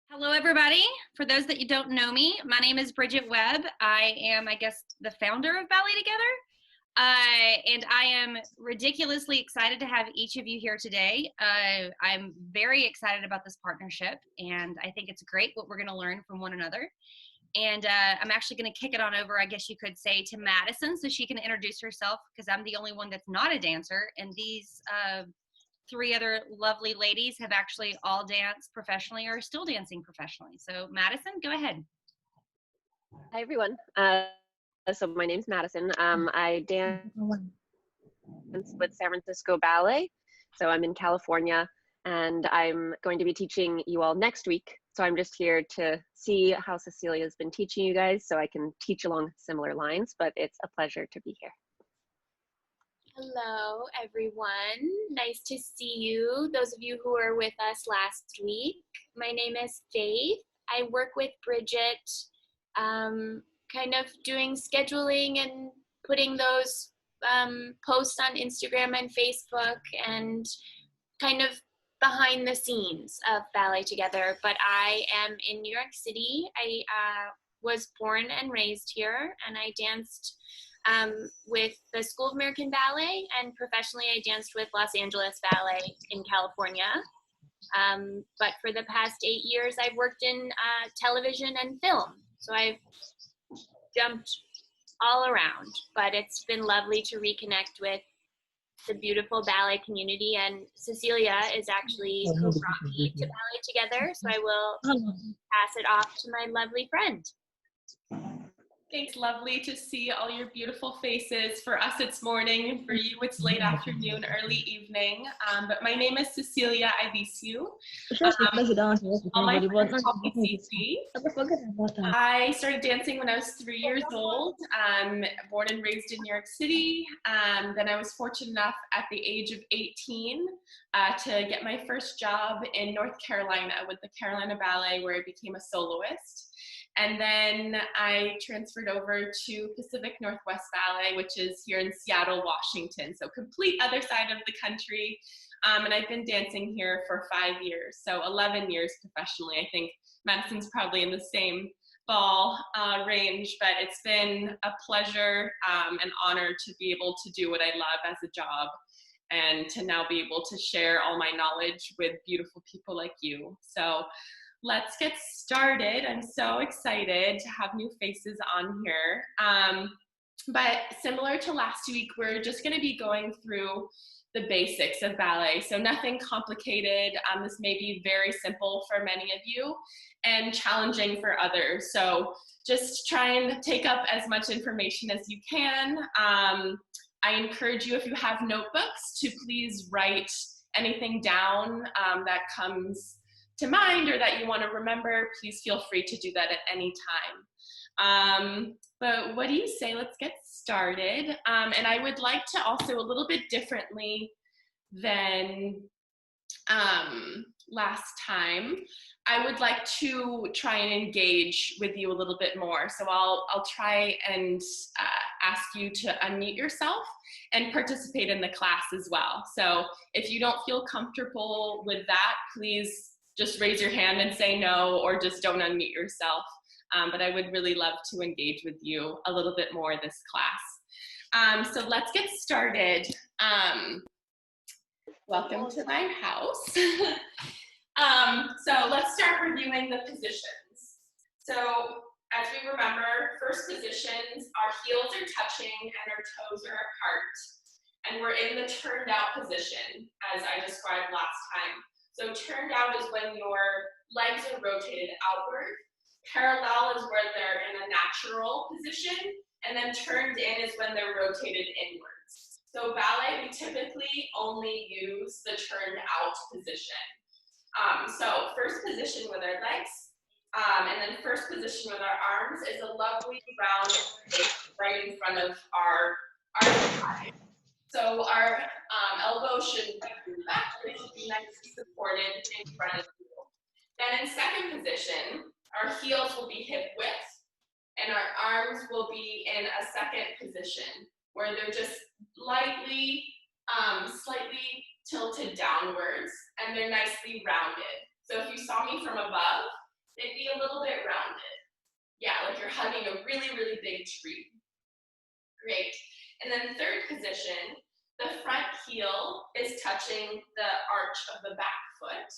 Hello, everybody. For those that you don't know me, my name is Bridget Webb. I am, the founder of Ballet Together. And I am ridiculously excited to have each of you here today. I'm very excited about this partnership, and I think it's great what we're going to learn from one another. And I'm actually going to kick it on over, I guess you could say, to Madison so she can introduce herself, because I'm the only one that's not a dancer. And these three other lovely ladies have actually all danced professionally or are still dancing professionally. So Madison, go ahead. Hi, everyone. So my name's Madison. I dance with San Francisco Ballet. So I'm in California, and I'm going to be teaching you all next week. So I'm just here to see how Cecilia has been teaching you guys so I can teach along similar lines, but it's a pleasure to be here. Hello, everyone. Nice to see you, those of you who were with us last week. My name is Faith. I work with Bridget, kind of doing scheduling and putting those posts on Instagram and Facebook and kind of behind the scenes of Ballet Together. But I am in New York City. I was born and raised here, and I danced with the School of American Ballet, and professionally I danced with Los Angeles Ballet in California. But for the past 8 years, I've worked in television and film. So I've jumped all around, but it's been lovely to reconnect with the beautiful ballet community. And Cecilia is actually who brought me to Ballet Together. So I will pass it off to my lovely friend. Thanks, lovely to see all your beautiful faces. For us, it's morning. For you, it's late afternoon, early evening. But my name is Cecilia Iliesiu. All my friends call me Cici. I started dancing when I was 3 years old, born and raised in New York City. Then I was fortunate enough at the age of 18 to get my first job in North Carolina with the Carolina Ballet, where I became a soloist. And then I transferred over to Pacific Northwest Ballet, which is here in Seattle, Washington. So complete other side of the country. And I've been dancing here for 5 years, so 11 years professionally. I think Madison's probably in the same ball range, but it's been a pleasure and honor to be able to do what I love as a job, and to now be able to share all my knowledge with beautiful people like you. So let's get started. I'm so excited to have new faces on here. But similar to last week, we're just going to be going through the basics of ballet. So nothing complicated. This may be very simple for many of you and challenging for others. So just try and take up as much information as you can. I encourage you, if you have notebooks, to please write anything down that comes to mind or that you want to remember. Please feel free to do that at any time. But what do you say? Let's get started. And I would like to also, a little bit differently than last time, I would like to try and engage with you a little bit more. So I'll try and ask you to unmute yourself and participate in the class as well. So if you don't feel comfortable with that, please just raise your hand and say no, or just don't unmute yourself. But I would really love to engage with you a little bit more this class. So let's get started. Welcome to my house. So let's start reviewing the positions. So as we remember, first positions, our heels are touching and our toes are apart. And we're in the turned out position, as I described last time. So turned out is when your legs are rotated outward. Parallel is where they're in a natural position. And then turned in is when they're rotated inwards. So ballet, we typically only use the turned out position. So first position with our legs, and then first position with our arms is a lovely round right in front of our thigh. So our elbows should be back, they should be nicely supported in front of you. Then in second position, our heels will be hip width, and our arms will be in a second position, where they're just slightly tilted downwards, and they're nicely rounded. So if you saw me from above, They'd be a little bit rounded. Yeah, like you're hugging a really, really big tree. Great. And then third position, the front heel is touching the arch of the back foot.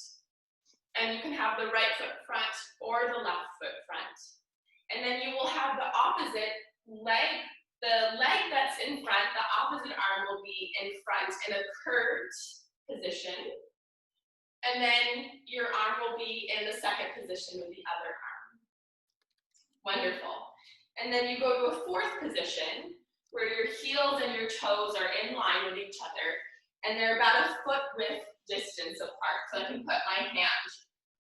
And you can have the right foot front or the left foot front. And then you will have the opposite leg. The leg that's in front, the opposite arm will be in front in a curved position. And then your arm will be in the second position with the other arm. Wonderful. And then you go to a fourth position where your heels and your toes are in line with each other. And they're about a foot width distance apart. So I can put my hand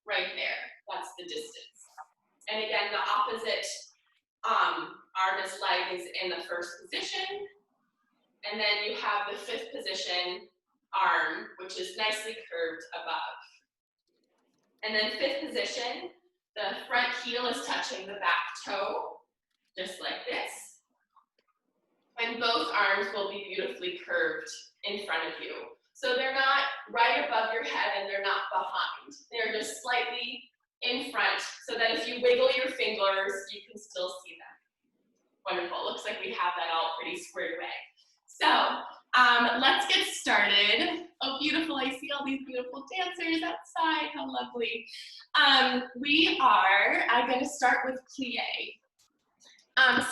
right there. That's the distance. And again, the opposite arm is leg is in the first position. And then you have the fifth position arm, which is nicely curved above. And then fifth position, the front heel is touching the back toe, just like this. And both arms will be beautifully curved in front of you. So they're not right above your head and they're not behind. They're just slightly in front so that if you wiggle your fingers, you can still see them. Wonderful, looks like we have that all pretty squared away. So let's get started. Oh, beautiful, I see all these beautiful dancers outside, how lovely. I'm going to start with plie.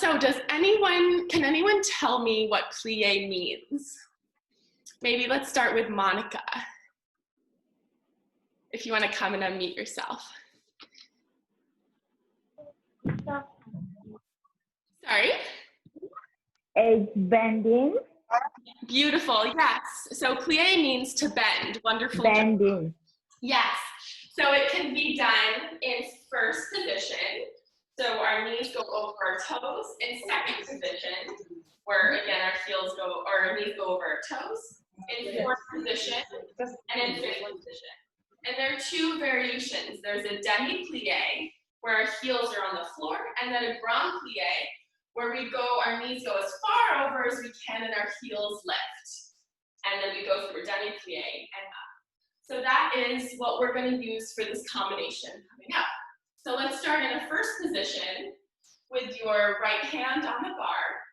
So can anyone tell me what plie means? Maybe let's start with Monica. If you want to come and unmute yourself. Sorry? It's bending. Beautiful, yes. So plie means to bend. Wonderful. Bending. Yes. So it can be done in first position. So our knees go over our toes. In second position, where again our knees go over our toes. In fourth position and in fifth position. And there are two variations. There's a demi-plie, where our heels are on the floor, and then a grand plie, where our knees go as far over as we can and our heels lift. And then we go through a demi-plie and up. So that is what we're going to use for this combination coming up. So let's start in a first position with your right hand on the bar.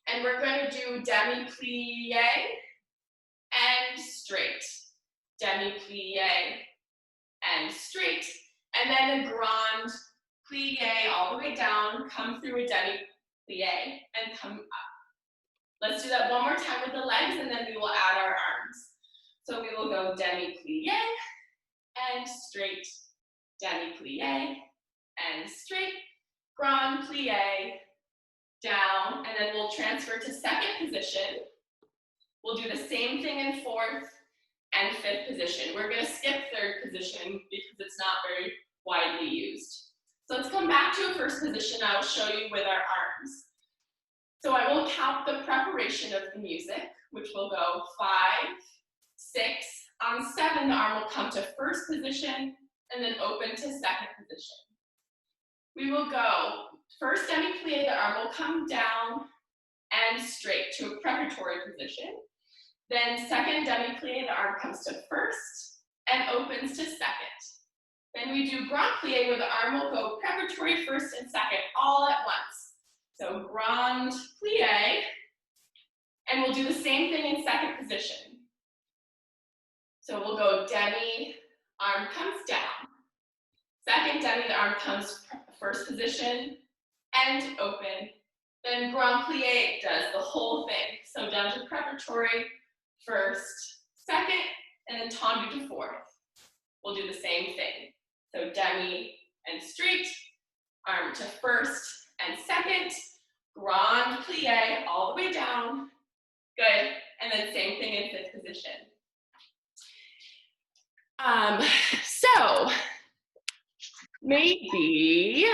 And we're going to do demi-plie and straight. Demi-plie and straight. And then a grand plie all the way down, come through a demi-plie and come up. Let's do that one more time with the legs and then we will add our arms. So we will go demi-plie and straight, demi-plie and straight, grand plie, down, and then we'll transfer to second position. We'll do the same thing in fourth and fifth position. We're going to skip third position because it's not very widely used. So let's come back to a first position. I will show you with our arms. So I will count the preparation of the music, which will go 5, 6. On 7, the arm will come to first position and then open to second position. We will go first demi-plie, the arm will come down and straight to a preparatory position. Then second demi-plie, the arm comes to first and opens to second. Then we do grand plie where the arm will go preparatory first and second all at once. So grand plie, and we'll do the same thing in second position. So we'll go demi, arm comes down. Second demi, the arm comes first position and open. Then grand plie does the whole thing. So down to preparatory, first, second, and then tendu to fourth. We'll do the same thing. So demi and straight, arm to first and second, grand plie all the way down. Good, and then same thing in fifth position. So maybe,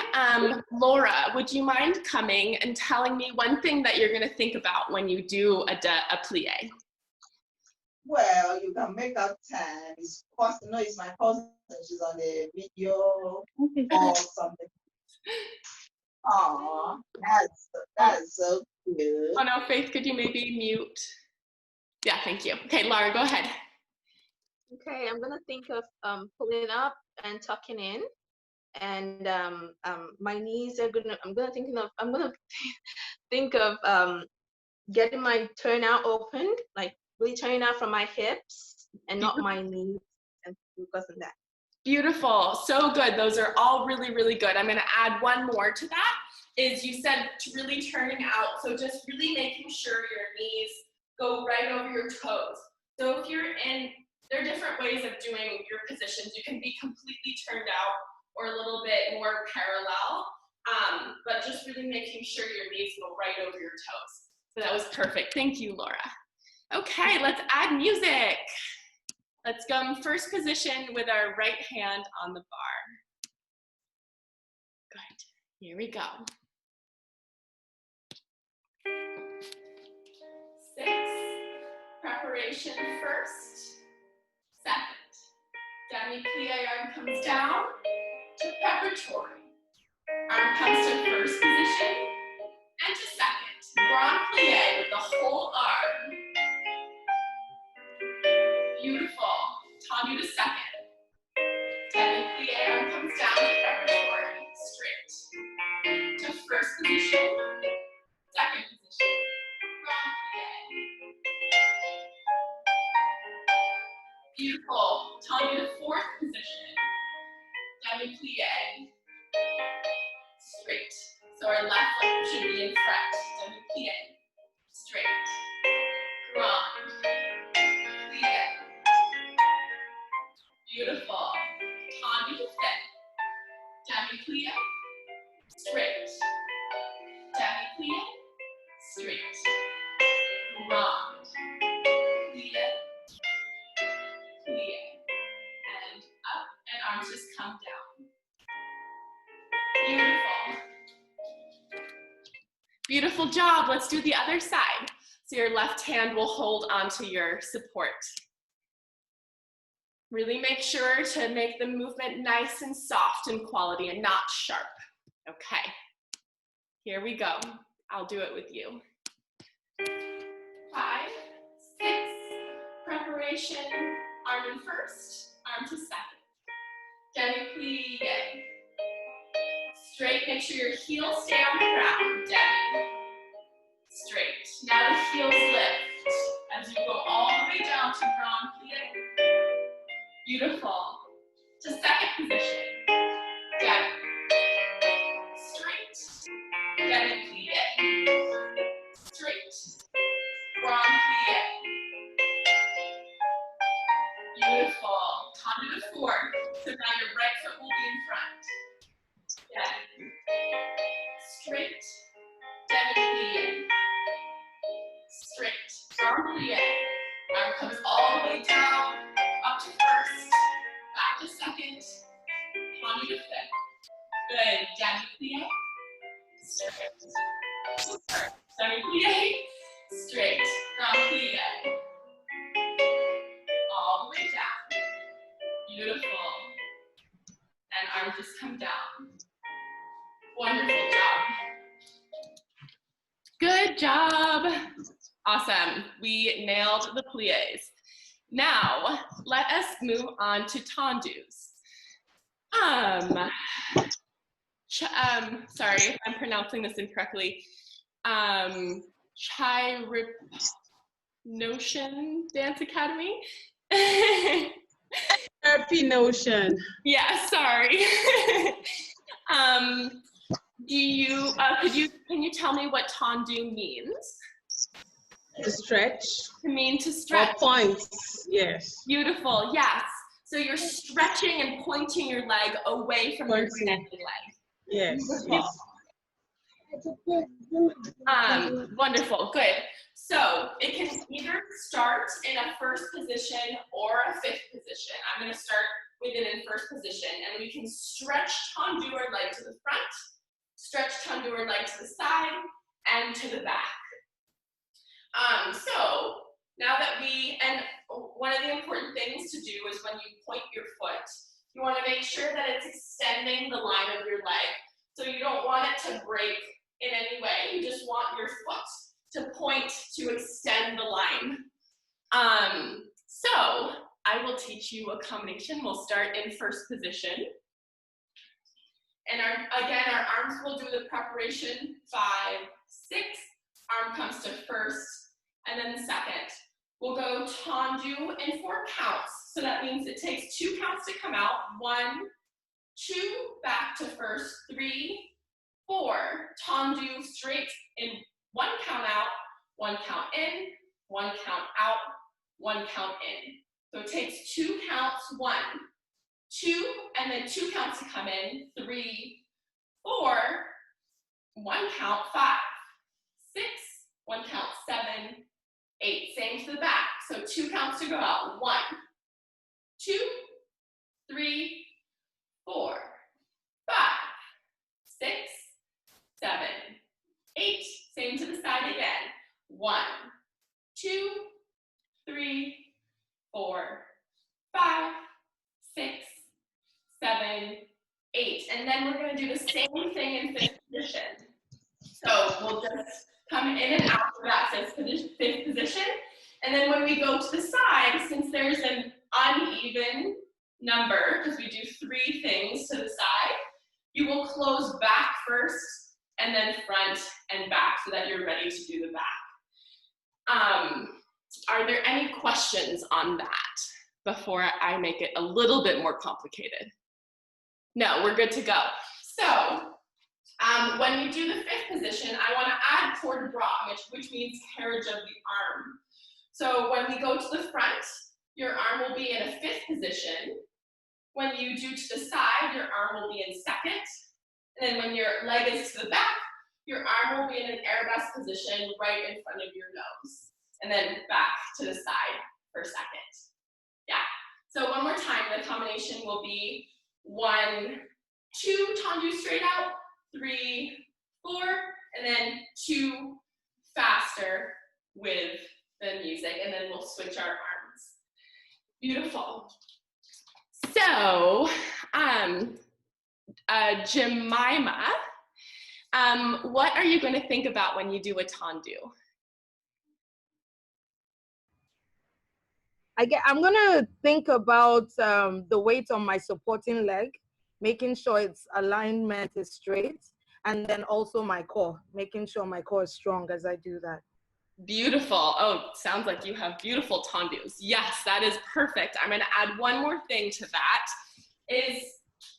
Laura, would you mind coming and telling me one thing that you're going to think about when you do a plie? Well, you can make up time. It's first, it's my cousin. She's on the video or something. Oh, that's so cute. Oh no, Faith, could you maybe mute? Yeah, thank you. Okay, Laura, go ahead. Okay, I'm gonna think of pulling up and tucking in, and my knees are I'm gonna think of getting my turnout open, like really turning out from my hips and not my knees, and focus on that. Beautiful, so good. Those are all really, really good. I'm gonna add one more to that, is you said to really turning out, so just really making sure your knees go right over your toes. So if you're in, there are different ways of doing your positions. You can be completely turned out or a little bit more parallel, but just really making sure your knees go right over your toes. So that was perfect, thank you, Laura. Okay, let's add music. Let's go in first position with our right hand on the bar. Good, here we go. 6, preparation first, second. Demi-plie, arm comes down to preparatory. Arm comes to first position and to second. Grand plie with the whole arm. Beautiful. Tendu to second. Demi-plie, arm comes down to preparatory. Straight. To first position, second position. Grand plie. Beautiful. Tendu to fourth position. Demi-plie. Straight. So our left leg should be in front. Demi-plie. Straight. Grand. Plie. Beautiful. Tendu to fifth. Demi-plie. Straight. Demi-plie. Straight. Grand. Plie. Plie. And up, and arms just come down. Beautiful. Beautiful job. Let's do the other side. So your left hand will hold onto your support. Really make sure to make the movement nice and soft in quality and not sharp. Okay, here we go. I'll do it with you. 5, 6, preparation, arm in first, arm to second. Demi-plie. Straight, make sure your heels stay on the ground. Demi. Straight. Now the heels lift as you go all the way down to grand plie. Beautiful. To second position. Demi. Straight. Demi-plie. Straight. Grand plie. Beautiful. Tendu to fourth. So now your right foot will be in front. Demi. Straight. Demi-plie. Straight. Grand plie. Arm comes all the way down, up to first, back to second, tendu to fifth. Good. Demi-plie. Straight. Demi-plie. Straight. Grand plie. All the way down. Beautiful. And arms just come down. Wonderful job. Good job. Awesome. We nailed the plies. Now, let us move on to tendus. Sorry if I'm pronouncing this incorrectly. Notion Dance Academy. Happy Notion. Yeah, sorry. Can you tell me what tendu means? To stretch. To stretch. Or points, yes. Beautiful, yes. So you're stretching and pointing your leg away from your extended leg. Yes. Beautiful. Wonderful, good. So it can either start in a first position or a fifth position. I'm going to start with it in first position, and we can stretch tendu our leg to the front, stretch tendu our leg to the side, and to the back. So now that and one of the important things to do is when you point your foot, you want to make sure that it's extending the line of your leg. So you don't want it to break in any way. You just want your foot to point to extend the line. So I will teach you a combination. We'll start in first position. And again, our arms will do the preparation, 5, 6. Arm comes to first, and then second. We'll go tendu in 4 counts. So that means it takes 2 counts to come out. 1, 2, back to first, 3, 4. Tendu straight in 1 count out, 1 count in, 1 count out, 1 count in. So it takes 2 counts, 1, 2, and then 2 counts to come in, 3, 4, 1 count, 5, 6, 1 count, 7, 8. Same to the back. So 2 counts to go out. 1, 2, 3, 4, 5, 6, 7, 8. Same to the side again. 1, 2, 3, 4, 5, 6, 7, 8. And then we're going to do the same thing in 5th position. So we'll just come in and out of that 5th position. And then when we go to the side, since there's an uneven number, because we do 3 things to the side, you will close back first and then front and back so that you're ready to do the back. Are there any questions on that before I make it a little bit more complicated? No, we're good to go. So when you do the 5th position, I want to add port de bras, which means carriage of the arm. So when we go to the front, your arm will be in a 5th position. When you do to the side, your arm will be in 2nd. And then when your leg is to the back, your arm will be in an arabesque position right in front of your nose. And then back to the side for 2nd. Yeah. So one more time, the combination will be 1, 2, tendu straight out, 3, 4, and then 2 faster with the music, and then we'll switch our arms. Beautiful. So, Jemima, what are you going to think about when you do a tendu? I'm gonna think about the weight on my supporting leg, making sure its alignment is straight, and then also my core, making sure my core is strong as I do that. Beautiful. Oh, sounds like you have beautiful tendus. Yes, that is perfect. I'm gonna add one more thing to that, is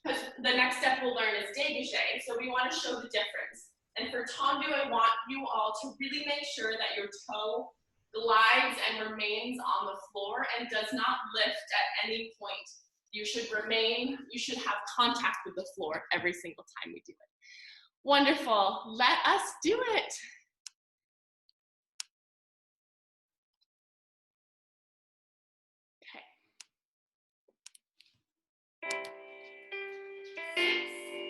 because the next step we'll learn is dégagé, so we want to show the difference. And for tendu, I want you all to really make sure that your toe glides and remains on the floor and does not lift at any point. You should have contact with the floor every single time we do it. Wonderful. Let us do it.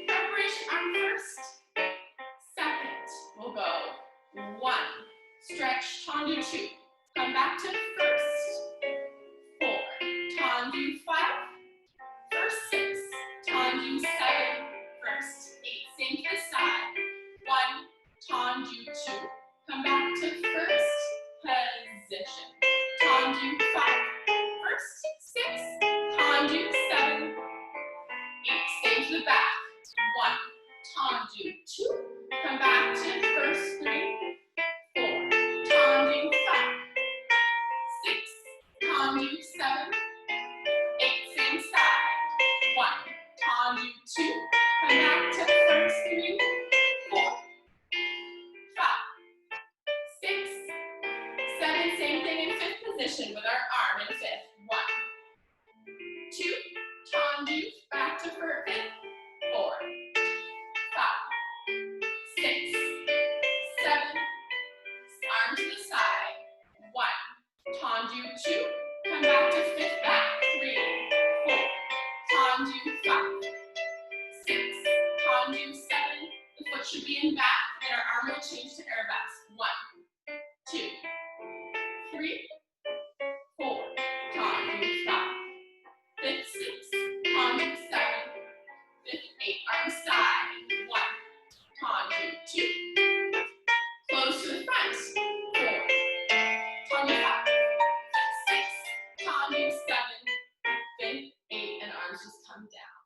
Preparation arm first. 2nd, we'll go 1, stretch, tendu 2. Come back to first, 4, tendu 5, first 6, tendu 7, first 8. Same to the side. 1, tendu 2. Come back to first position. Tendu 5, first 6, tendu 7, 8. Stay to the back. 1, tendu 2. Come back to first 3, 4, tendu 5, 6, tendu 7, 8. Same side. 1, tendu 2. Come back to first 3, 4, 5, 6, 7. Same thing in 5th position with our arm in 5th. 1, 2, tendu, back to 5th, 4, 5, 6, 7, arm to the side. 1, tendu 2, come back to 5th back. 3, 4, tendu 5, 6, tendu 7. The foot should be in back, and our arm will change to arabesque. 1, 2, 3, 4, tendu 5, 5th 6, tendu 7, 5th 8. Arm side. 1, tendu 2. Close to the front. 4, tendu 5, 6, tendu 7, 5th 8, and arms just come down.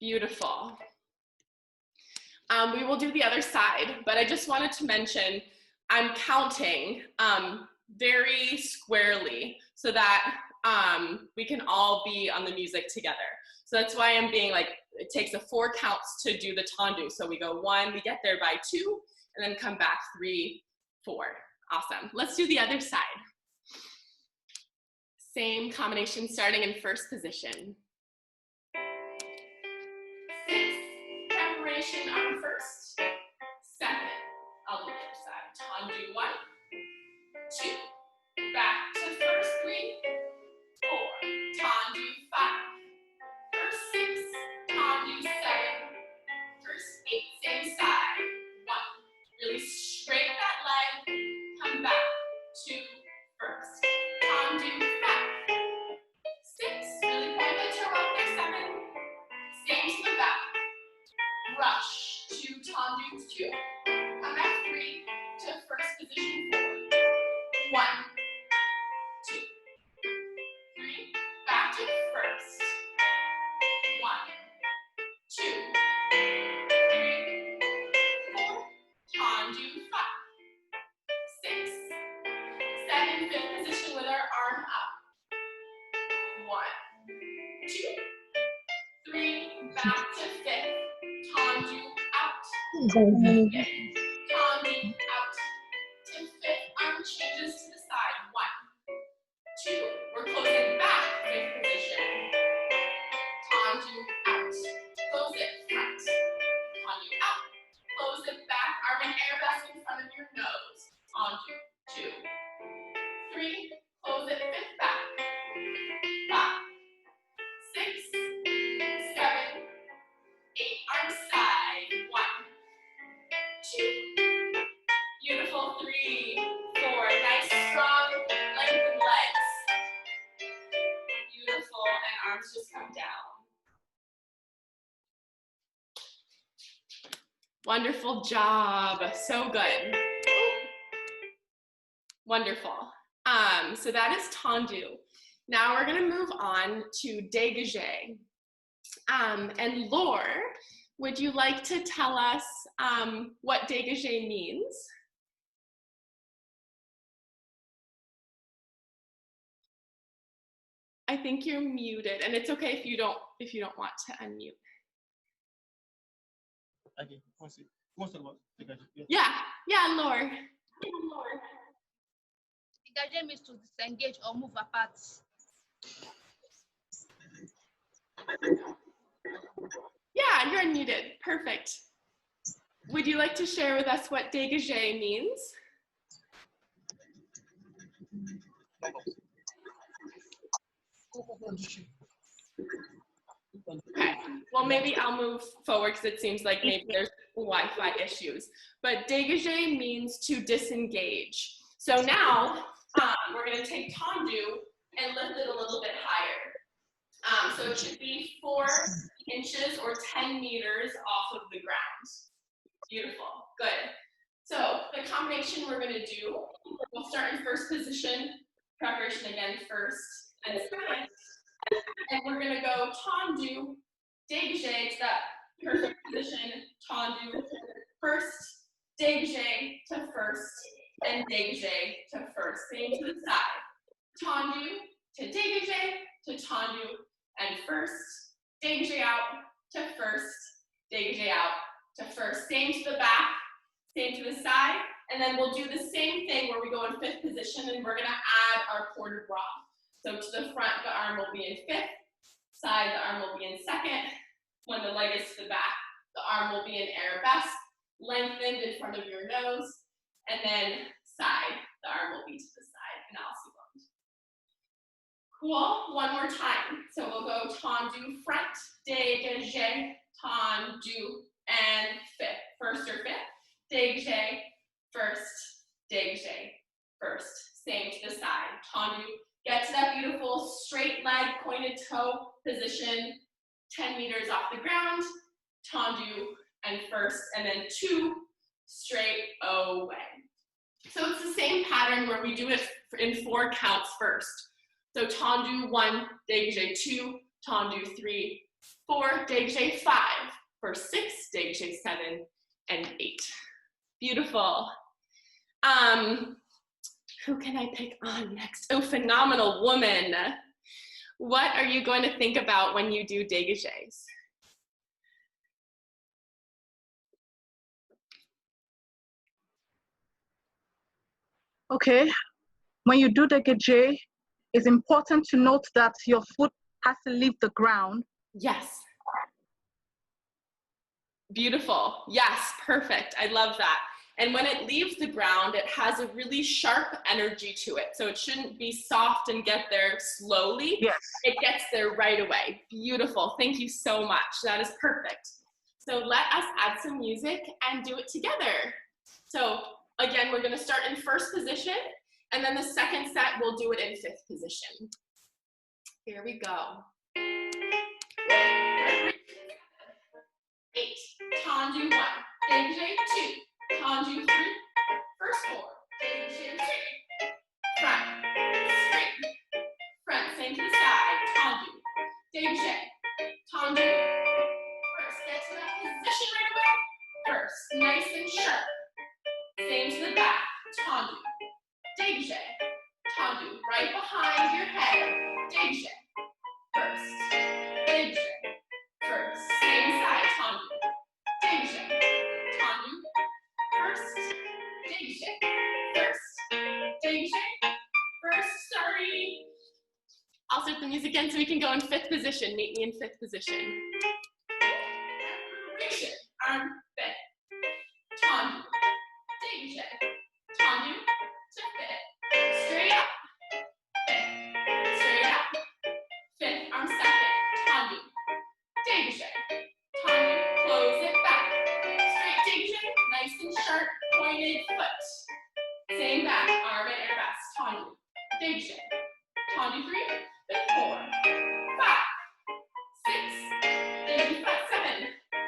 Beautiful. We will do the other side, but I just wanted to mention I'm counting very squarely so that we can all be on the music together. So that's why I'm being like, it takes 4 counts to do the tendu. So we go 1, we get there by 2, and then come back 3, 4. Awesome. Let's do the other side. Same combination starting in first position. 6, preparation arm first. 7, I'll do the other side. Tendu 1, 2, back to first 3, 4, tendu 5, first 6, tendu 7, first 8, same side, 1, really straight that leg, come back, 2, first, tendu 5, 6, really point the toe out there, 7, same to the back, rush, 2, tendu 2, come back 3, to first position 4, 1, 2, 3, back to first, 1, 2, 3, 4, tendu 5, 6, 7, fifth position with our arm up, 1, 2, 3, back to fifth, tendu out, tendu out, to fifth, arm changes to the side, 1, 2, we're closing back, fifth position, tendu out, close it, front, tendu out, close it back, arm and airbus in front of your nose, tendu 2, 3, close it, fifth back, 5, 6, 7, 8, arm side, 1, 2, beautiful, 3, 4, nice strong lengthened legs, beautiful, and arms just come down. Wonderful job, so good. Wonderful. So that is tendu. Now we're gonna move on to dégagé. And Laure, would you like to tell us what dégagé means? I think you're muted, and it's okay if you don't want to unmute. Okay, what's about dégagé? Yeah, Laure. Dégagé means to disengage or move apart. Yeah, you're unmuted. Perfect. Would you like to share with us what dégagé means? Okay, well maybe I'll move forward because it seems like maybe there's Wi-Fi issues. But dégagé means to disengage. So now we're going to take tendu and lift it a little bit higher. So it should be 4 inches or 10 meters off of the ground. Beautiful, good. So the combination we're going to do, we'll start in first position, preparation again first and second. And we're going to go tendu, dégagé to that perfect position, tendu, first, dégagé to first, and dégagé to first. Same to the side. Tendu to tendu, and first, dégagé out to first, dégagé out to first. Same to the back, same to the side, and then we'll do the same thing where we go in fifth position and we're going to add our port de bras. So to the front, the arm will be in fifth, side, the arm will be in second. When the leg is to the back, the arm will be in arabesque, lengthened in front of your nose, and then side, the arm will be to the side, and I'll see one. Cool, one more time. So we'll go tendu front, dégagé, tendu, and fifth. First or fifth, dégagé, first, dégagé, first. Same to the side, tendu. Get to that beautiful straight leg, pointed toe position, 10 meters off the ground, tendu, and first, and then 2 straight away. So it's the same pattern where we do it in 4 counts first. So tendu 1, dégagé 2, tendu 3, 4, dégagé 5. For 6, dégagé 7 and 8. Beautiful. Who can I pick on next? Oh, phenomenal woman. What are you going to think about when you do dégagés? Okay, when you do dégagé, it's important to note that your foot has to leave the ground. Yes. Beautiful. Yes, perfect. I love that. And when it leaves the ground, it has a really sharp energy to it. So it shouldn't be soft and get there slowly. Yes. It gets there right away. Beautiful. Thank you so much. That is perfect. So let us add some music and do it together. So again, we're going to start in first position, and then the second set, we'll do it in fifth position. Here we go. 8, tendu 1, dégagé 2, tendu 3, first 4, dégagé 3, front, straight, front, same to the side, tendu, dégagé, tendu, first, get to that position right away, first, nice and sharp, same to the back, tendu, dégagé, tendu, right behind your head, dégagé, first, dégagé, first, same side, tendu, dégagé, tendu, first, dégagé, first, dégagé, first, sorry. I'll start the music again so we can go in fifth position. Meet me in fifth position. Preparation, arm, fifth, tendu, dégagé, tendu, to fifth, straight up, fifth, straight up, fifth, arm second, tendu, dégagé, tendu, close it back, straight dégagé, nice and sharp, pointed foot, same back, arm and air rest, tendu, dégagé, tendu 3, then 4, 5, 6, dégagé 5, 7,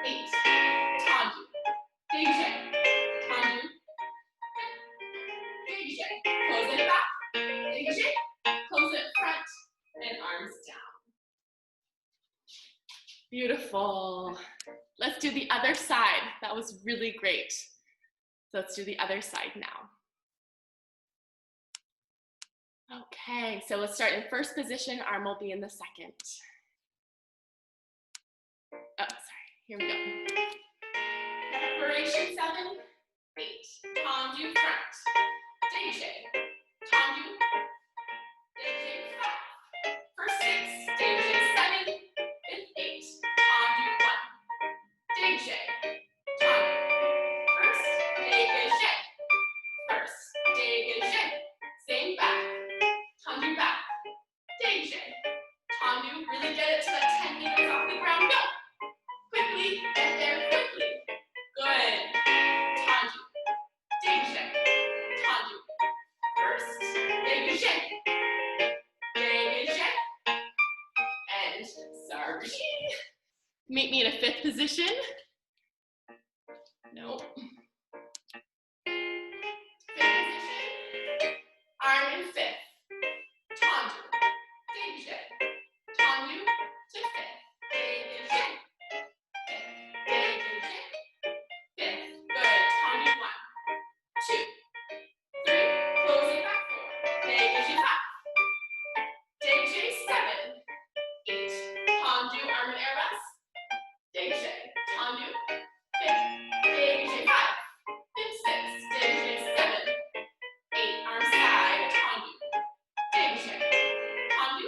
8, tendu, dégagé, tendu, dégagé, close it back, dégagé, close it front, and arms down. Beautiful. Let's do the other side. That was really great. So let's do the other side now. Okay, so let's start in first position. Arm will be in the second. Oh, sorry. Here we go. Preparation 7, 8. Tendu front. Dégagé. Tendu. Dégagé 5. First 6. Dégagé 7. Fifth 8. Tendu 1. Dégagé. Tendu. First. Dégagé. First. Dégagé. Same back. Tendu back. Dégagé. Tendu. Really get it to that 10 meters off the ground. Go. Quickly. Get there quickly. Good. Tendu. Dégagé. Tendu. First. Dégagé. Dégagé. And sorry. Meet me in a fifth position. No. Fifth position. Arm in fifth. Tendu. Dégagé. Tendu to fifth. Dégagé. Fifth. Dégagé. Fifth. Good. Tendu 1, 2, 3. Close it back 4. Dégagé 5. Dégagé 7. 8. Tendu, arm and air rest. Dégagé. Tendu. Fifth. Dégagé 5. Fifth 6. Dégagé 7. 8. Arm side. Tendu. Dégagé. Tendu.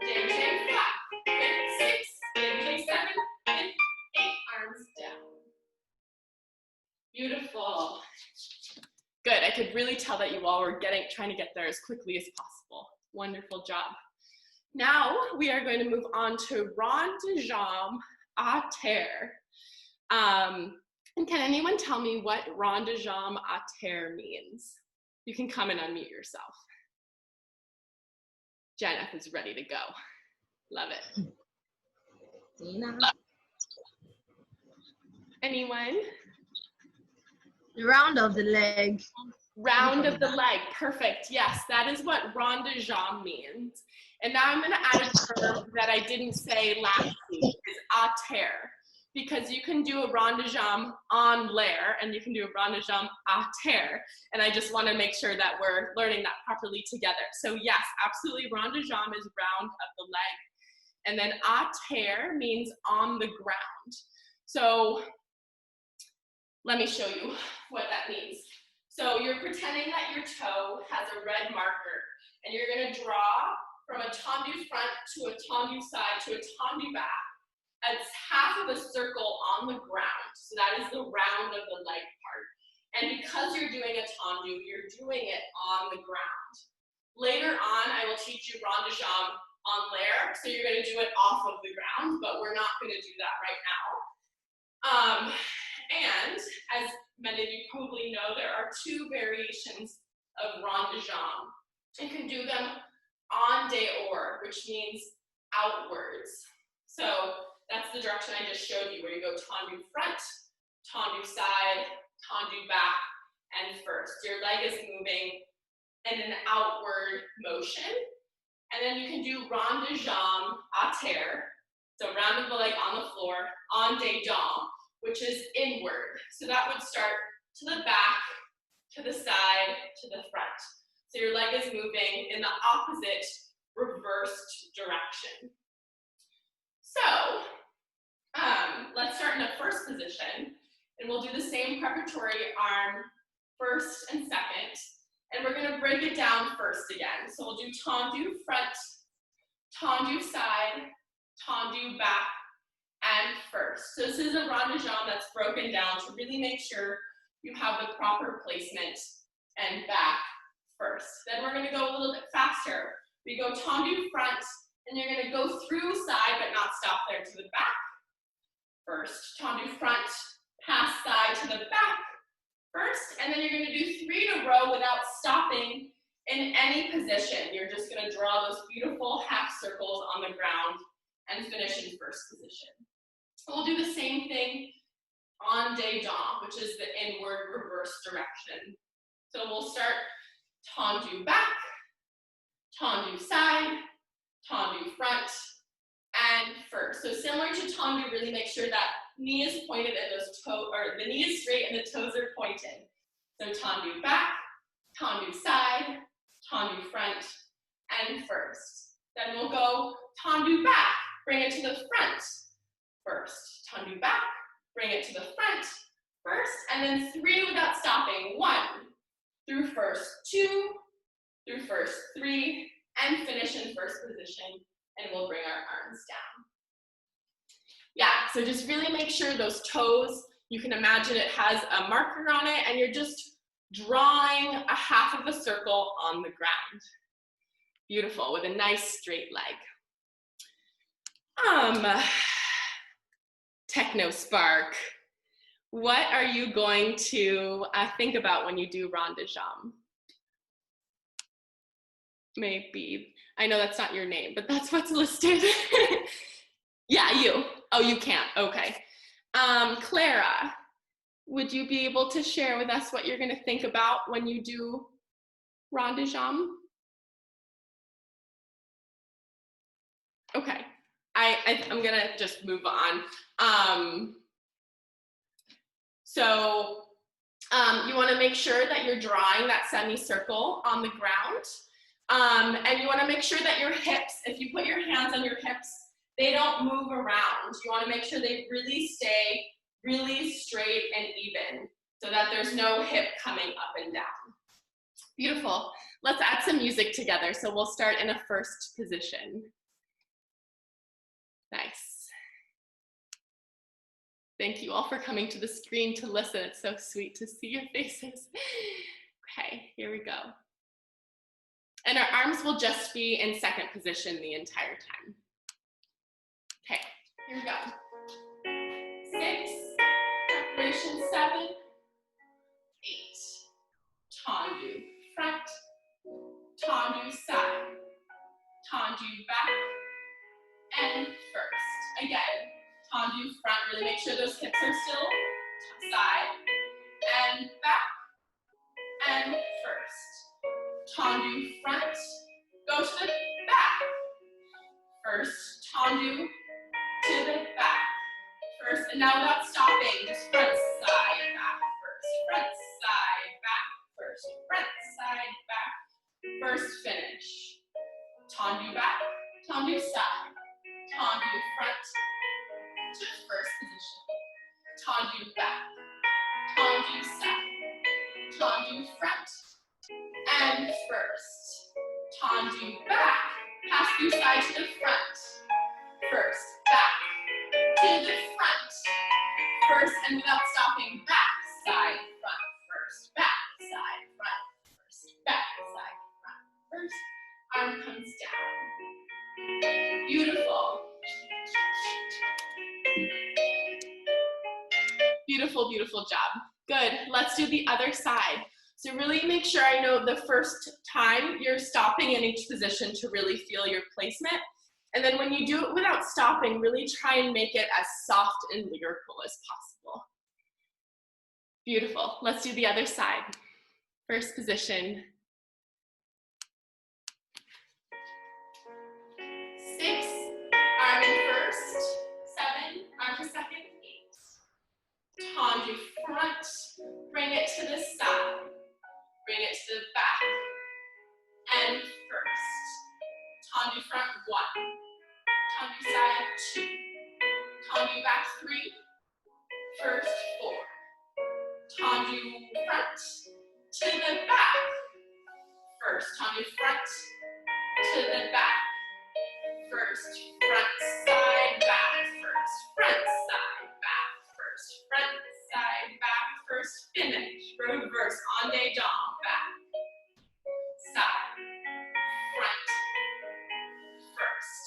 Dégagé 5. Fifth 6. Dégagé 7. Fifth 8. Arms down. Beautiful. Good. I could really tell that you all were trying to get there as quickly as possible. Wonderful job. Now we are going to move on to rond de jambe à terre. And can anyone tell me what rond de jambe à terre means? You can come and unmute yourself. Jennifer is ready to go. Love it. Anyone? The round of the leg. Round of the leg, perfect. Yes, that is what rond de jambe means. And now I'm going to add a term that I didn't say last week, is à terre, because you can do a rond de jambe en l'air and you can do a rond de jambe à terre. And I just want to make sure that we're learning that properly together. So yes, absolutely, rond de jambe is round of the leg. And then à terre means on the ground. So let me show you what that means. So you're pretending that your toe has a red marker, and you're going to draw from a tendu front to a tendu side to a tendu back. It's half of a circle on the ground. So that is the round of the leg part. And because you're doing a tendu, you're doing it on the ground. Later on, I will teach you rond de jambe en l'air. So you're going to do it off of the ground, but we're not going to do that right now. And as many of you probably know, there are two variations of rond de jambe. You can do them en dehors, which means outwards. So that's the direction I just showed you, where you go tendu front, tendu side, tendu back, and first. Your leg is moving in an outward motion. And then you can do rond de jambe à terre, so round of the leg on the floor, en dedans, which is inward. So that would start to the back, to the side, to the front. So your leg is moving in the opposite, reversed direction. So let's start in the first position, and we'll do the same preparatory arm first and second, and we're going to break it down first again. So we'll do tendu front, tendu side, tendu back, and first. So this is a rond de jambe that's broken down to really make sure you have the proper placement and back first. Then we're going to go a little bit faster. We go tendu front, and you're going to go through side but not stop there to the back. First, tendu front, pass side to the back first, and then you're going to do 3 in a row without stopping in any position. You're just going to draw those beautiful half circles on the ground and finish in first position. We'll do the same thing en dedans, which is the inward reverse direction. So we'll start tendu back, tendu side, tendu front, and first. So similar to tendu, really make sure that knee is pointed and those toes, or the knee is straight and the toes are pointed. So tendu back, tendu side, tendu front, and first. Then we'll go tendu back, bring it to the front first. Tendu back, bring it to the front first, and then 3 without stopping. 1, through first 2, through first 3, and finish in first position, and we'll bring our arms down. Yeah, so just really make sure those toes, you can imagine it has a marker on it, and you're just drawing a half of a circle on the ground. Beautiful, with a nice straight leg. Techno Spark, what are you going to think about when you do rond de jambe? Maybe, I know that's not your name, but that's what's listed. Yeah, you. Oh, you can't, okay. Clara, would you be able to share with us what you're gonna think about when you do rond de jambe? Okay, I'm gonna just move on. You wanna make sure that you're drawing that semicircle on the ground. And you wanna make sure that your hips, if you put your hands on your hips, they don't move around. You wanna make sure they really stay really straight and even so that there's no hip coming up and down. Beautiful. Let's add some music together. So we'll start in a first position. Nice. Thank you all for coming to the screen to listen. It's so sweet to see your faces. Okay, here we go. And our arms will just be in second position the entire time. Okay, here we go. 6, preparation 7, 8. Tendu front, tendu side, tendu back, and first. Again, tendu front, really make sure those hips are still side, and back, and first. Tendu front, go to the back, First, tendu to the back. First, and now without stopping, just front, side, back. First, front, side, back. First, front, side, back. First, finish. Tendu back, tendu side. Tendu front to first position. Tendu back, tendu side. Tendu front and first. Tendu back, pass through side to the front. First, back to the front. First, and without stopping, back, side, front. First, back, side, front. First, back, side, front. First, arm comes down. Beautiful. Beautiful, beautiful job. Good, let's do the other side. So really make sure I know the first time you're stopping in each position to really feel your placement. And then when you do it without stopping, really try and make it as soft and lyrical as possible. Beautiful, let's do the other side. First position. 6, arm in first. 7, arm to second. 8. Tendu front, bring it to the side. Bring it to the back. And first. Tendu front, 1. Tendu side, 2. Tendu back, 3. First, 4. Tendu front to the back. First, tendu front to the back. First, front, side, back. First, front, side, back. First, front, side, back. First, finish. Reverse, en dedans, back. Side, front. First,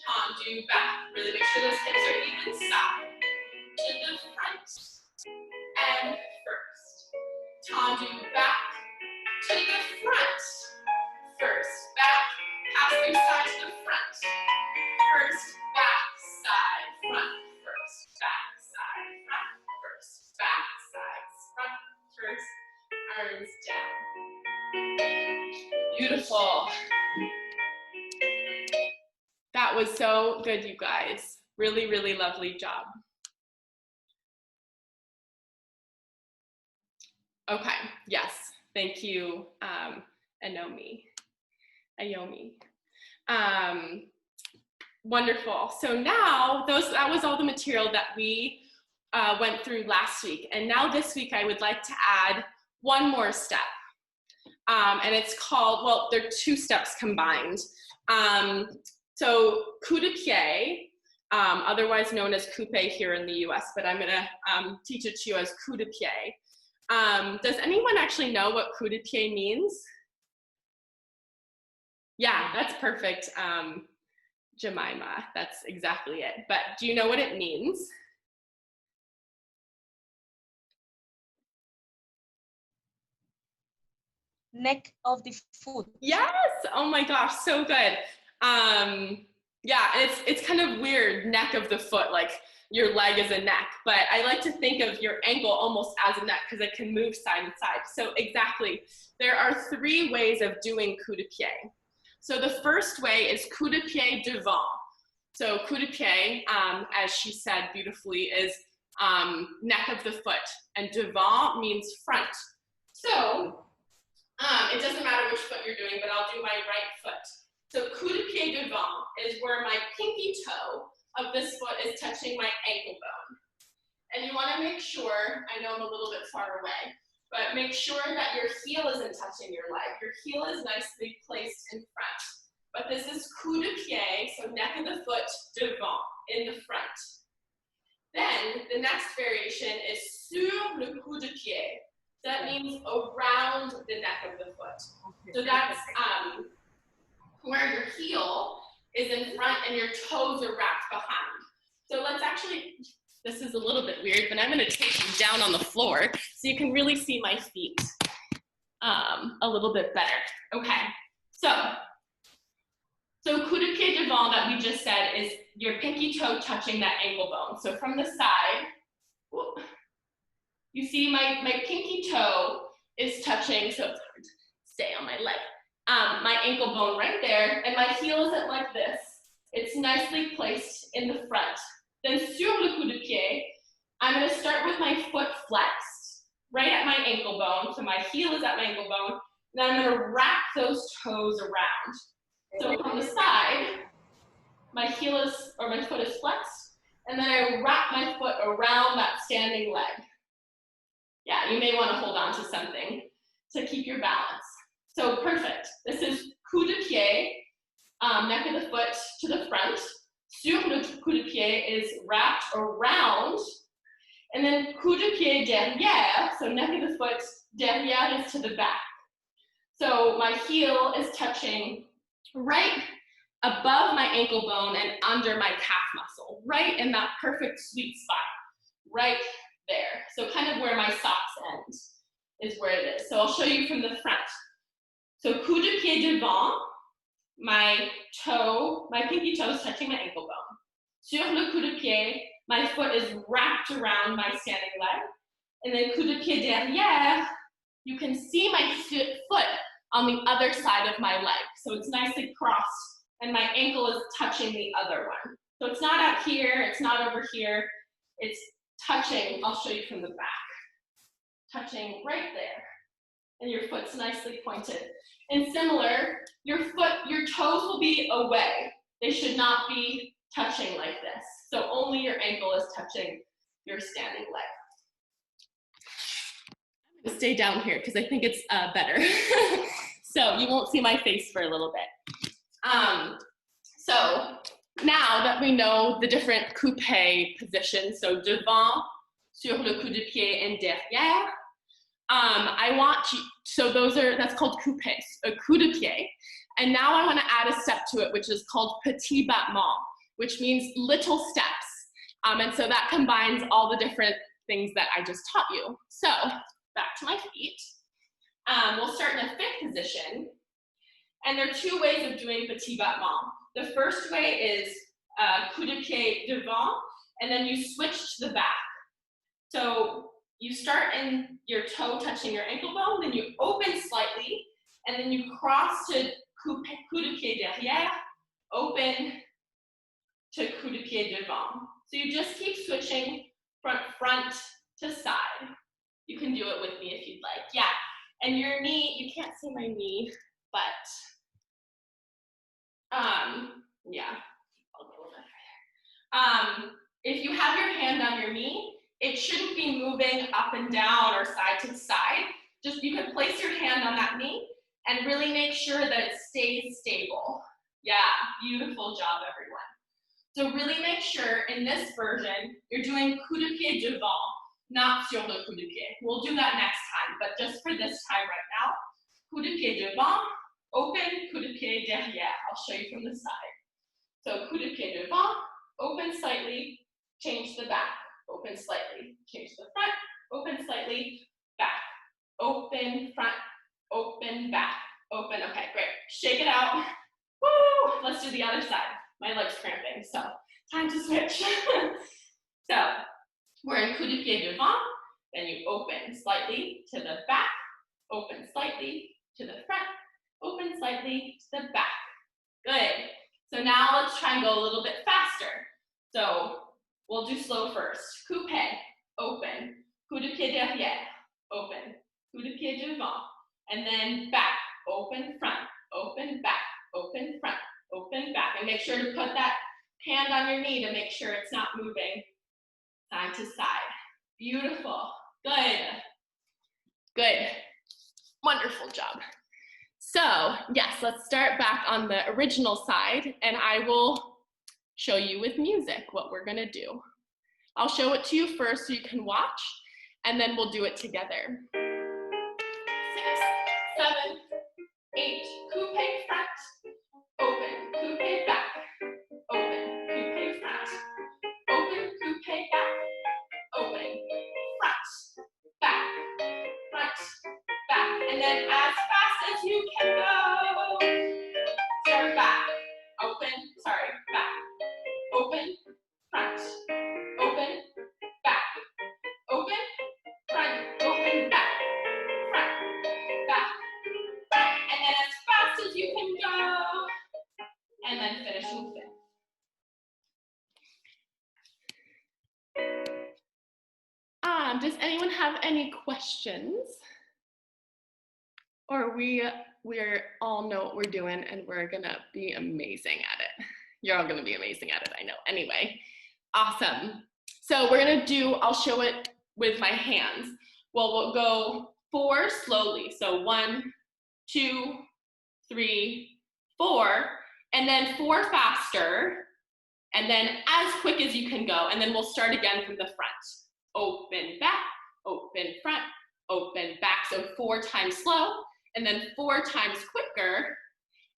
tendu back. Really make sure those hips are even. Side, to the front. And first. Tendu back to the front. First, back. Pass through side to the front. First, back, side, front. First, back, side, front. First, back, side, front. First, arms down. Beautiful. That was so good, you guys. Really, really lovely job. Okay, yes, thank you, Ayomi. Wonderful. So now that was all the material that we went through last week. And now this week I would like to add one more step. And it's called, well, there are 2 steps combined. So coup de pied, otherwise known as coupe here in the US, but I'm gonna teach it to you as coup de pied. Does anyone actually know what coup de pied means? Yeah, that's perfect, Jemima. That's exactly it. But do you know what it means? Neck of the foot. Yes. Oh my gosh, so good. Yeah, it's kind of weird, neck of the foot, like your leg is a neck, but I like to think of your ankle almost as a neck because it can move side and side. So exactly, there are 3 ways of doing coup de pied. So the first way is coup de pied devant. So coup de pied, as she said beautifully, is neck of the foot, and devant means front. So it doesn't matter which foot you're doing, but I'll do my right foot. So coup de pied devant is where my pinky toe of this foot is touching my ankle bone. And you want to make sure, I know I'm a little bit far away, but make sure that your heel isn't touching your leg. Your heel is nicely placed in front. But this is coup de pied, so neck of the foot devant, in the front. Then the next variation is sur le coup de pied. That means around the neck of the foot. So that's where your heel is in front and your toes are wrapped behind. So let's actually, this is a little bit weird, but I'm gonna take you down on the floor so you can really see my feet a little bit better. Okay, so coup de pied devant that we just said is your pinky toe touching that ankle bone. So from the side, whoop, you see my pinky toe is touching, so it's hard to stay on my leg. My ankle bone right there, and my heel isn't like this. It's nicely placed in the front. Then sur le coup de pied, I'm going to start with my foot flexed, right at my ankle bone. So my heel is at my ankle bone. Then I'm going to wrap those toes around. So from the side, my heel is, or my foot is flexed, and then I wrap my foot around that standing leg. Yeah, you may want to hold on to something to keep your balance. So perfect. This is coup de pied, neck of the foot to the front. Sur le coup de pied is wrapped around. And then coup de pied derrière, so neck of the foot, derrière is to the back. So my heel is touching right above my ankle bone and under my calf muscle, right in that perfect sweet spot, right there. So kind of where my socks end is where it is. So I'll show you from the front. So coup de pied devant, my toe, my pinky toe is touching my ankle bone. Sur le coup de pied, my foot is wrapped around my standing leg. And then coup de pied derrière, you can see my foot on the other side of my leg. So it's nicely crossed and my ankle is touching the other one. So it's not out here, it's not over here, it's touching, I'll show you from the back. Touching right there. And your foot's nicely pointed. And similar, your toes will be away. They should not be touching like this. So only your ankle is touching your standing leg. I'm gonna stay down here because I think it's better. So you won't see my face for a little bit. So now that we know the different coupe positions, so devant, sur le coup de pied, and derrière, I want you, so that's called coupe, a coup de pied. And now I want to add a step to it, which is called petit battement, which means little steps. And so that combines all the different things that I just taught you. So back to my feet. We'll start in a fifth position. And there are two ways of doing petit battement. The first way is coup de pied devant, and then you switch to the back. So you start in your toe touching your ankle bone, then you open slightly, and then you cross to coup de pied derrière, open to coup de pied devant. So you just keep switching front to side. You can do it with me if you'd like. Yeah, and your knee, you can't see my knee, but yeah, I'll go over there. If you have your hand on your knee, it shouldn't be moving up and down or side to side. Just you can place your hand on that knee and really make sure that it stays stable. Yeah, beautiful job, everyone. So really make sure in this version, you're doing coup de pied devant, not sur le coup de pied. We'll do that next time, but just for this time right now, coup de pied devant, open, coup de pied derrière. I'll show you from the side. So coup de pied devant, open slightly, change the back. Open slightly, change the front, open slightly, back, open, front, open, back, open. Okay, great. Shake it out. Woo! Let's do the other side. My leg's cramping, so time to switch. So we're in coup de pied devant, then you open slightly to the back, open slightly to the front, open slightly to the back. Good. So now let's try and go a little bit faster. So we'll do slow first. Coupe, open. Coup de pied derrière, open. Coup de pied devant. And then back, open, front, open, back, open, front, open, back. And make sure to put that hand on your knee to make sure it's not moving side to side. Beautiful. Good. Good. Wonderful job. So yes, let's start back on the original side, and I will show you with music what we're gonna do. I'll show it to you first so you can watch, and then we'll do it together. 6, 7, 8, coupe front, open, coupe back, open, coupe front, open, coupe back, open, front, back, and then as fast as you can go. Start back, open, sorry, back. Open, front, open, back, open, front, open, back, front, back, front, and then as fast as you can go, and then finish in 5th. any questions? Or we're all know what we're doing and we're gonna be amazing at it. You're all gonna be amazing at it, I know. Anyway, awesome. So we're gonna do, I'll show it with my hands. Well, we'll go 4 slowly. So 1, 2, 3, 4, and then 4 faster, and then as quick as you can go, and then we'll start again from the front. Open, back, open, front, open, back. So 4 times slow, and then 4 times quicker,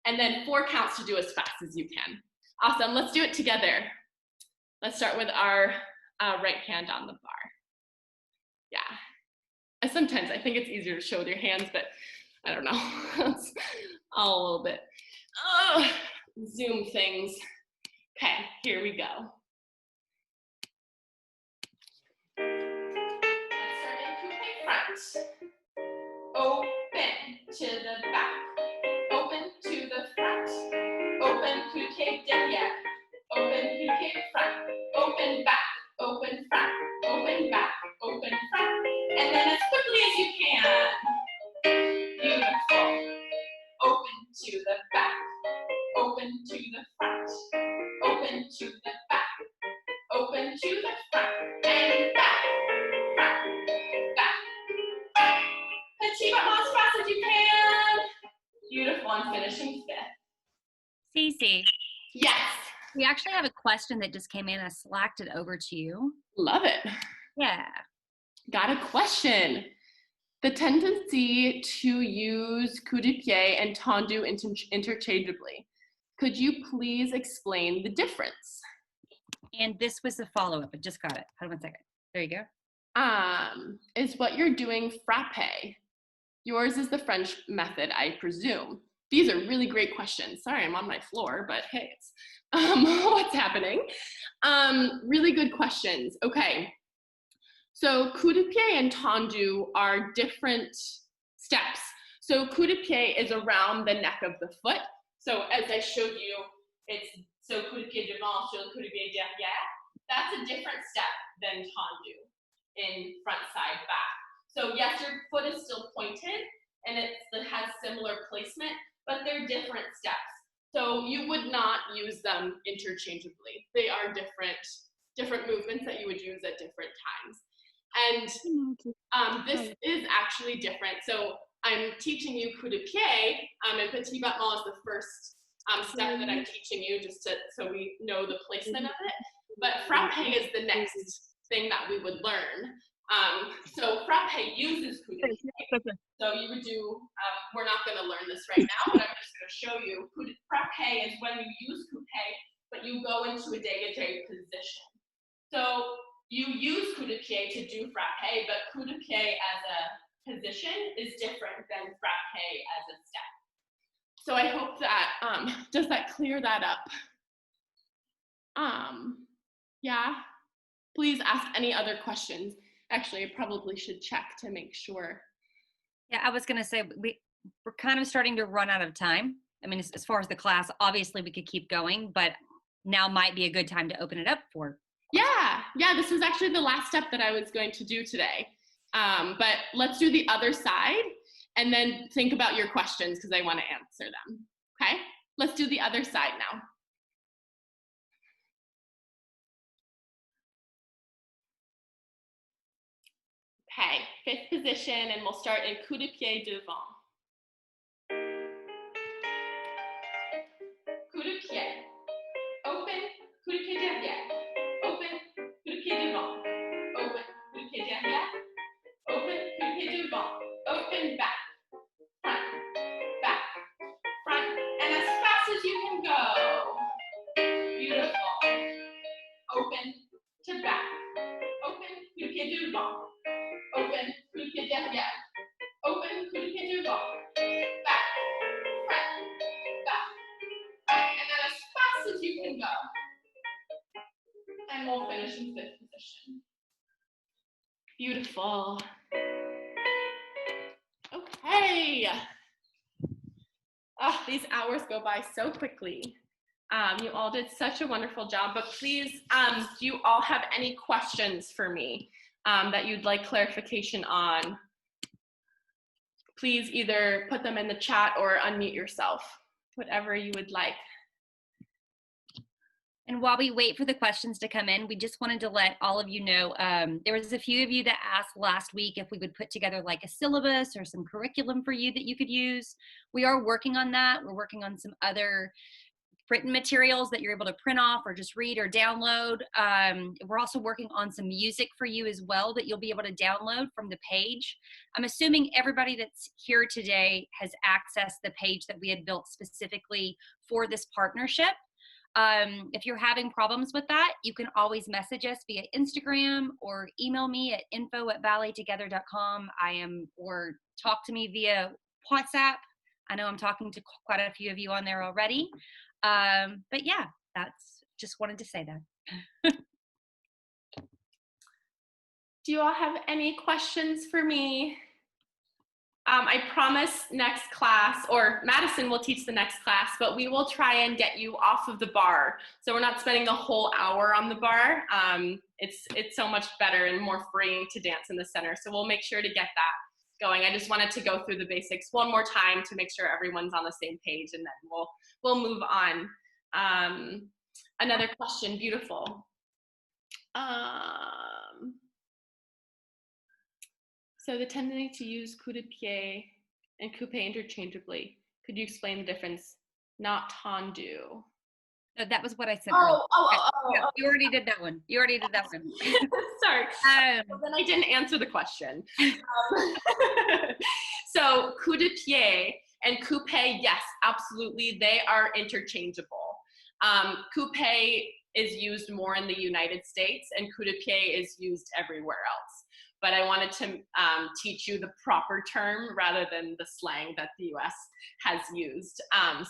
and then 4 counts to do as fast as you can. Awesome, let's do it together. Let's start with our right hand on the bar. Yeah. Sometimes I think it's easier to show with your hands, but I don't know. It's all a little bit. Zoom things. Okay, here we go. Let's start in coupe front. Open to the back. Open to the front. Open coupe derrière. Open coupe front. Open back. Open front. Open back. Open front. And then as quickly as you can. Beautiful. Open to the back. Open to the front. Open to the back. Open to the front. And back. Front. Back. Petit pas as fast as you can. Beautiful. I'm finishing 5th. Cece. Yes. We actually have a question that just came in. I slacked it over to you. Love it. Yeah. Got a question. The tendency to use coup de pied and tendu interchangeably. Could you please explain the difference? And this was the follow-up. I just got it. Hold on 1 second. There you go. Is what you're doing frappe? Yours is the French method, I presume. These are really great questions. Sorry, I'm on my floor, but hey, it's what's happening? Really good questions. Okay. So coup de pied and tendu are different steps. So coup de pied is around the neck of the foot. So as I showed you, it's so coup de pied devant sur le coup de pied derrière. That's a different step than tendu in front, side, back. So yes, your foot is still pointed and it has similar placement, but they're different steps. So you would not use them interchangeably. They are different movements that you would use at different times. And this is actually different. So I'm teaching you coup de pied, and petit battement is the first step that I'm teaching you, just so we know the placement of it. But frappe is the next thing that we would learn. So frappe uses coup de pied. So you would do, we're not going to learn this right now, but I'm just going to show you. Frappe is when you use coupe, but you go into a dégagé position. So you use coup de pied to do frappe, but coup de pied as a position is different than frappe as a step. So I hope that, does that clear that up? Yeah, please ask any other questions. Actually, I probably should check to make sure. Yeah, I was going to say, we're kind of starting to run out of time. I mean, as far as the class, obviously we could keep going, but now might be a good time to open it up for. Yeah, this is actually the last step that I was going to do today. But let's do the other side and then think about your questions because I want to answer them. Okay, let's do the other side now. Okay, 5th position, and we'll start in coup de pied devant. Coup de pied. Open, coup de pied derrière. Open, coup de pied devant. Open, coup de pied derrière. Open, coup de pied devant. Open, back. Front, back, front, and as fast as you can go. Beautiful. Open to back. Open, coup de pied devant. Open, coup de pied derrière. Open, coup de pied devant. Back, front, back, front, and then as fast as you can go. And we'll finish in 5th position. Beautiful. Okay. Oh, these hours go by so quickly. You all did such a wonderful job, but please, do you all have any questions for me? that you'd like clarification on, please either put them in the chat or unmute yourself, whatever you would like. And while we wait for the questions to come in, we just wanted to let all of you know, there was a few of you that asked last week if we would put together like a syllabus or some curriculum for you that you could use. We are working on that. We're working on some other written materials that you're able to print off or just read or download. We're also working on some music for you as well that you'll be able to download from the page. I'm assuming everybody that's here today has accessed the page that we had built specifically for this partnership. If you're having problems with that, you can always message us via Instagram or email me at info@ballettogether.com. Or talk to me via WhatsApp. I know I'm talking to quite a few of you on there already. But yeah, just wanted to say that. Do you all have any questions for me? I promise next class, or Madison will teach the next class, but we will try and get you off of the bar. So we're not spending the whole hour on the bar. It's so much better and more freeing to dance in the center. So we'll make sure to get that going. I just wanted to go through the basics one more time to make sure everyone's on the same page, and then we'll move on. Another question, beautiful. So the tendency to use coup de pied and coupe interchangeably. Could you explain the difference? Not tendu. No, that was what I said. Oh. You already did that one. Sorry. Well, then I didn't answer the question. So coup de pied and coupe, yes, absolutely, they are interchangeable. Coupe is used more in the United States, and coup de pied is used everywhere else. But I wanted to teach you the proper term rather than the slang that the US has used.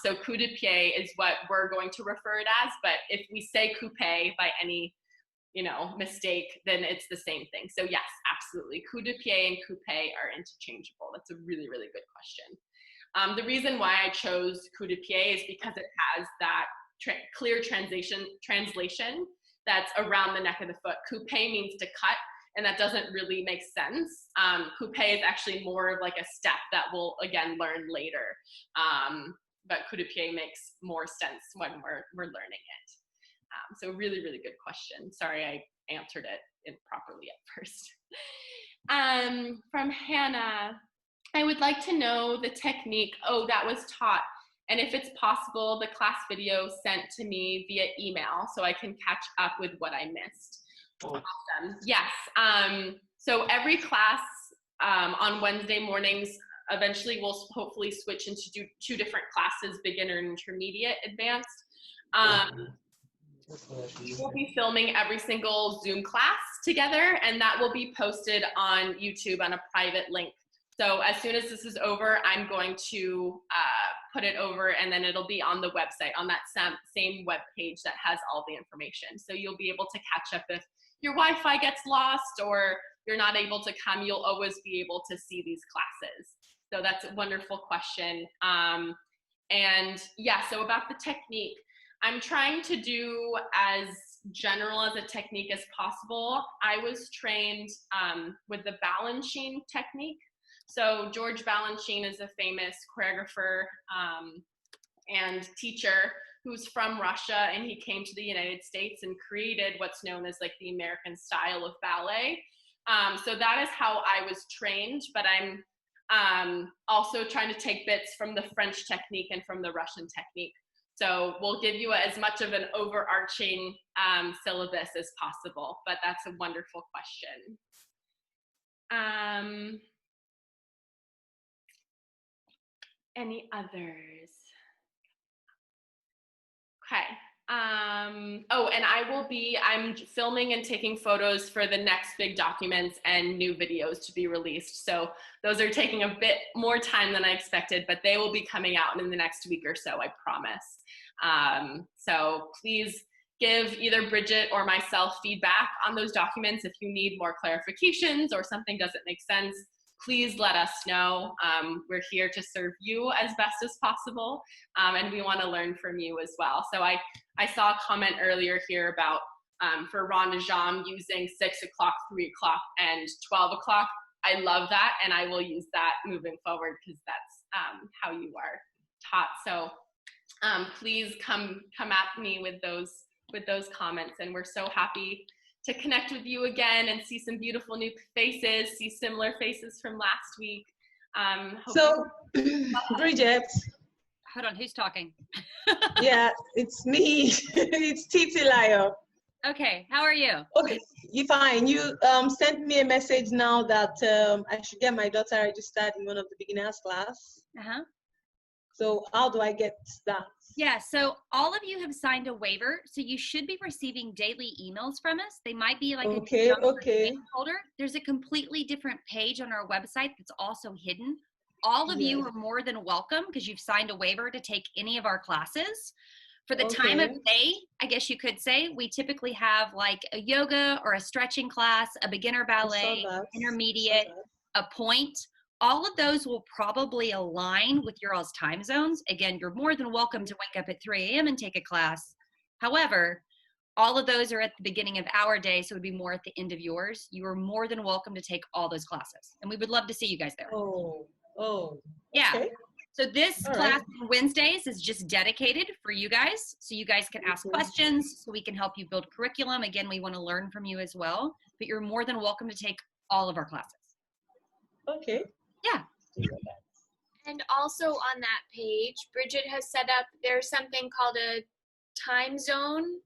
So coup de pied is what we're going to refer it as, but if we say coupe by any mistake, then it's the same thing. So yes, absolutely. Coup de pied and coupe are interchangeable. That's a really, really good question. The reason why I chose coup de pied is because it has that clear translation that's around the neck of the foot. Coupe means to cut, and that doesn't really make sense. Coupe is actually more of like a step that we'll again learn later. But coup de pied makes more sense when we're learning it. So really, really good question. Sorry I answered it improperly at first. From Hannah, I would like to know the technique that was taught, and if it's possible, the class video sent to me via email so I can catch up with what I missed. Awesome. Yes. So every class on Wednesday mornings, eventually we'll hopefully switch into two different classes, beginner and intermediate, advanced. We'll be filming every single Zoom class together, and that will be posted on YouTube on a private link. So as soon as this is over, I'm going to put it over, and then it'll be on the website, on that same web page that has all the information. So you'll be able to catch up if your Wi-Fi gets lost or you're not able to come, you'll always be able to see these classes. So that's a wonderful question. And yeah, so about the technique, I'm trying to do as general as a technique as possible. I was trained with the Balanchine technique. So George Balanchine is a famous choreographer and teacher who's from Russia, and he came to the United States and created what's known as like the American style of ballet. So that is how I was trained, but I'm also trying to take bits from the French technique and from the Russian technique. So we'll give you as much of an overarching syllabus as possible, but that's a wonderful question. Any others? Okay. Oh, and I'm filming and taking photos for the next big documents and new videos to be released. So those are taking a bit more time than I expected, but they will be coming out in the next week or so, I promise. So please give either Bridget or myself feedback on those documents. If you need more clarifications or something doesn't make sense, please let us know. We're here to serve you as best as possible, and we want to learn from you as well. So I saw a comment earlier here about for Ron de Jam using 6 o'clock, 3 o'clock, and 12 o'clock. I love that, and I will use that moving forward because that's how you are taught. So please come at me with those comments, and we're so happy to connect with you again and see some beautiful new faces, see similar faces from last week. So, Bridget. Hold on, who's talking? Yeah, it's me. It's Titi Lyo. Okay, how are you? Okay, you fine. You sent me a message now that I should get my daughter registered in one of the beginners class. Uh-huh. So how do I get that? Yeah, so all of you have signed a waiver, so you should be receiving daily emails from us. They might be like a junk or spam folder. There's a completely different page on our website that's also hidden. All of you are more than welcome because you've signed a waiver to take any of our classes. For the time of day, I guess you could say, we typically have like a yoga or a stretching class, a beginner ballet, intermediate, a point. All of those will probably align with your all's time zones. Again, you're more than welcome to wake up at 3 a.m. and take a class. However, all of those are at the beginning of our day, so it would be more at the end of yours. You are more than welcome to take all those classes. And we would love to see you guys there. Yeah. Okay. So this class on Wednesdays is just dedicated for you guys. So you guys can ask questions, so we can help you build curriculum. Again, we want to learn from you as well, but you're more than welcome to take all of our classes. Okay. Yeah. And also on that page, Bridget has set up, there's something called a time zone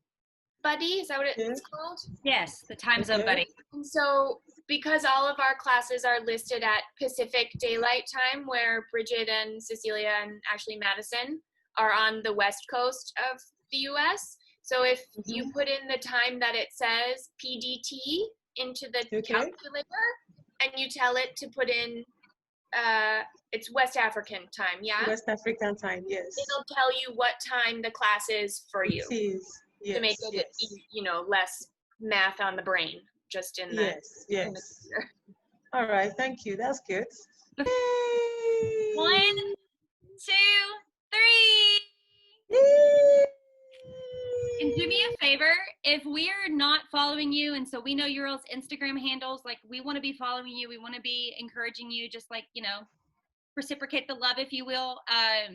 buddy. Is that what it's called? Yes, the time zone buddy. And so because all of our classes are listed at Pacific Daylight Time, where Bridget and Cecilia and Ashley Madison are on the west coast of the US. So if you put in the time that it says PDT into the calculator and you tell it to put in it's West African time, yeah? West African time, yes. It'll tell you what time the class is for you. It is, yes, to make it, you know, less math on the brain, just in the in the computer. All right, thank you. That's good. 1, 2, 3. And do me a favor, if we are not following you, and so we know your all's Instagram handles, like we want to be following you, we want to be encouraging you, just like, you know, reciprocate the love, if you will.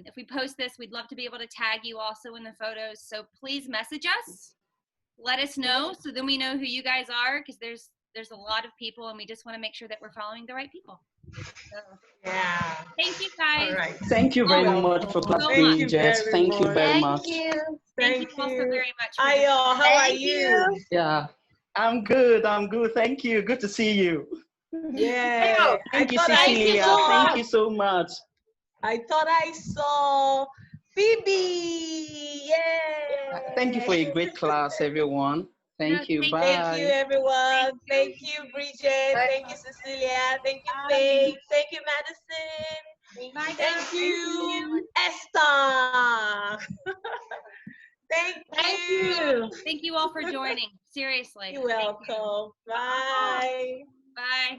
If we post this, we'd love to be able to tag you also in the photos. So please message us, let us know, so then we know who you guys are, because there's a lot of people, and we just want to make sure that we're following the right people. So, thank you guys. All right. Thank you very much for class, Bridget. Thank you very much. Thank you also very much. Ayo, how are you? Yeah, I'm good. Thank you. Good to see you. Yeah. Thank you, Cecilia. Thank you so much. I thought I saw Phoebe. Yeah. Thank you for a great class, everyone. Thank you. Bye. Thank you, everyone. Thank you, Bridget. Thank you, Cecilia. Thank you, Faith. Thank you, Madison. Bye, Thank you, Esther. Thank you. Thank you all for joining. Seriously. You're welcome. Bye. Bye.